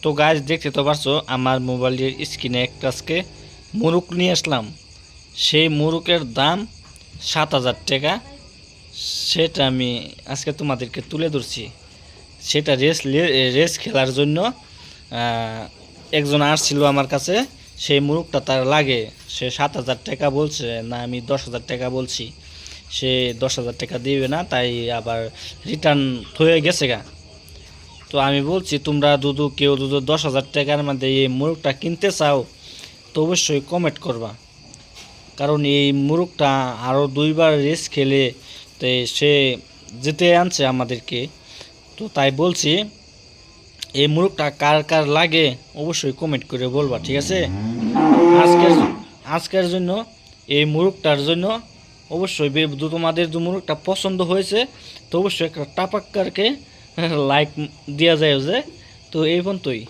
তো গাইজ দেখতে তো পারছো আমার মোবাইলের স্ক্রিনে একটা আজকে মুরুক নিয়ে আসলাম। সেই মুরুকের দাম 7,000 টাকা। সেটা আমি আজকে তোমাদেরকে তুলে ধরছি। সেটা রেস খেলার জন্য একজন আসছিল আমার কাছে। সেই মুরুকটা তার লাগে, সে 7,000 টাকা বলছে, না আমি 10,000 টাকা বলছি। সে 10,000 টাকা দিবে না, তাই আবার রিটার্ন হয়ে গেছে গা। তো আমি বলছি তোমরা কেউ 10,000 টাকার মধ্যে এই মুরগটা কিনতে চাও তো অবশ্যই কমেন্ট করবা, কারণ এই মুরগটা আরও 2বার রেস খেলে তো সে জিতে আনছে আমাদেরকে। তো তাই বলছি এই মুরগটা কার কার লাগে অবশ্যই কমেন্ট করে বলবা, ঠিক আছে? আজকের আজকের জন্য এই মুরগটার জন্য অবশ্যই তোমাদের যে মুরগটা পছন্দ হয়েছে তো অবশ্যই একটা টাপাক্কারকে লাইক দেওয়া যায় যে। তো এই পর্যন্তই।